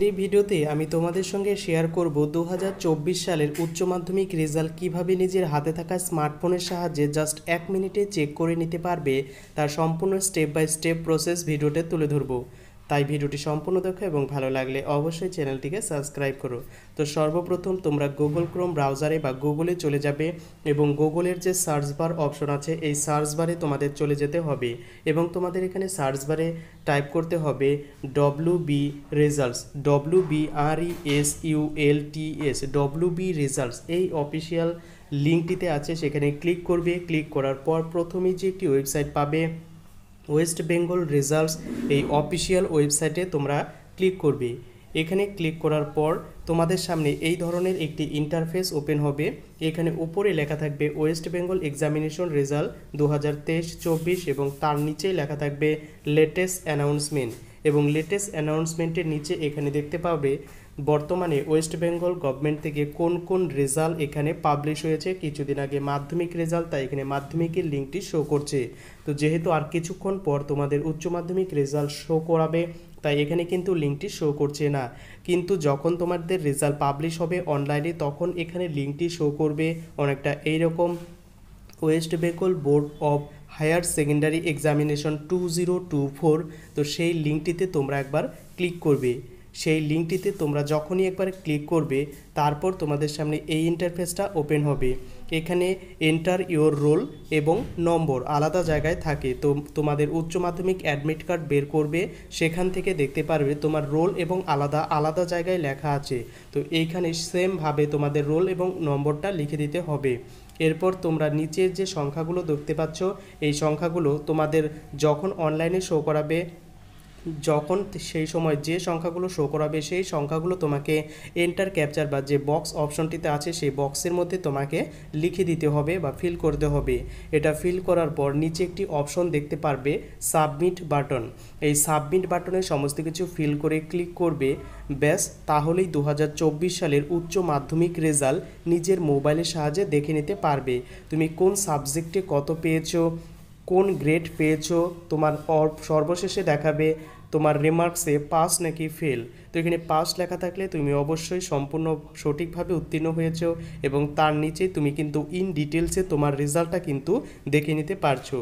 এই ভিডিওতে আমি তোমাদের সঙ্গে শেয়ার করব 2024 সালের উচ্চ মাধ্যমিক রেজাল্ট কিভাবে নিজের হাতে থাকা স্মার্টফোনের সাহায্যে জাস্ট 1 মিনিটে চেক করে নিতে পারবে তার সম্পূর্ণ স্টেপ বাই স্টেপ প্রসেস ভিডিওতে তুলে ধরব। তাই ভিডিওটি সম্পূর্ণ দেখো এবং ভালো লাগলে অবশ্যই চ্যানেলটিকে সাবস্ক্রাইব করো। তো সর্বপ্রথম তোমরা গুগল ক্রোম ব্রাউজারে বা গুগলে চলে যাবে এবং গুগলের যে সার্চ বার অপশন আছে এই সার্চ বারে তোমাদের চলে যেতে হবে এবং তোমাদের এখানে সার্চ বারে টাইপ করতে হবে WB results, WBRESULTS, WB results. এই অফিসিয়াল লিঙ্কটিতে আছে, সেখানে ক্লিক করবে। ক্লিক করার পর প্রথমেই যে একটি ওয়েবসাইট পাবে ওয়েস্ট বেঙ্গল রেজাল্টস, এই অফিসিয়াল ওয়েবসাইটে তোমরা ক্লিক করবে। এখানে ক্লিক করার পর তোমাদের সামনে এই ধরনের একটি ইন্টারফেস ওপেন হবে। এখানে উপরে লেখা থাকবে ওয়েস্ট বেঙ্গল এক্সামিনেশন রেজাল্ট 2023-24 এবং তার নিচেই লেখা থাকবে লেটেস্ট অ্যানাউন্সমেন্ট। এবং লেটেস্ট অ্যানাউন্সমেন্টের নিচে এখানে দেখতে পাবে বর্তমানে ওয়েস্ট বেঙ্গল গভর্নমেন্ট থেকে কোন কোন রেজাল্ট এখানে পাবলিশ হয়েছে। কিছুদিন আগে মাধ্যমিক রেজাল্ট, তাই এখানে মাধ্যমিকের লিঙ্কটি শো করছে। তো যেহেতু আর কিছুক্ষণ পর তোমাদের উচ্চ মাধ্যমিক রেজাল্ট শো করাবে, তাই এখানে কিন্তু লিঙ্কটি শো করছে না। কিন্তু যখন তোমাদের রেজাল্ট পাবলিশ হবে অনলাইনে, তখন এখানে লিঙ্কটি শো করবে অনেকটা এইরকম, West Bengal board of higher secondary examination 2024। তো সেই লিঙ্কটিতে তোমরা একবার ক্লিক করবে। সেই লিঙ্কটিতে তোমরা যখনই একবার ক্লিক করবে, তারপর তোমাদের সামনে এই ইন্টারফেসটা ওপেন হবে। এখানে এন্টার ইওর রোল এবং নম্বর আলাদা জায়গায় থাকে। তো তোমাদের উচ্চ মাধ্যমিক অ্যাডমিট কার্ড বের করবে, সেখান থেকে দেখতে পারবে তোমার রোল এবং আলাদা আলাদা জায়গায় লেখা আছে। তো এইখানে সেমভাবে তোমাদের রোল এবং নম্বরটা লিখে দিতে হবে। এরপর তোমরা নিচের যে সংখ্যাগুলো দেখতে পাচ্ছ, এই সংখ্যাগুলো তোমাদের যখন অনলাইনে শো করাবে, যখন সেই সময় যে সংখ্যাগুলো শো করাবে সেই সংখ্যাগুলো তোমাকে এন্টার ক্যাপচার বা যে বক্স অপশনটিতে আছে সেই বক্সের মধ্যে তোমাকে লিখে দিতে হবে বা ফিল করতে হবে। এটা ফিল করার পর নিচে একটি অপশন দেখতে পারবে সাবমিট বাটন। এই সাবমিট বাটনে সমস্ত কিছু ফিল করে ক্লিক করবে, ব্যাস তাহলেই 2024 সালের উচ্চ মাধ্যমিক রেজাল্ট নিজের মোবাইলের সাহায্যে দেখে নিতে পারবে। তুমি কোন সাবজেক্টে কত পেয়েছো, কোন গ্রেড পেয়েছো, তোমার সর্বশেষে দেখাবে তোমার রিমার্কসে পাস নাকি ফেল। তো এখানে পাস লেখা থাকলে তুমি অবশ্যই সম্পূর্ণ সঠিকভাবে উত্তীর্ণ হয়েছো এবং তার নিচে তুমি কিন্তু ইন ডিটেলসে তোমার রেজাল্টটা কিন্তু দেখে নিতে পারছো।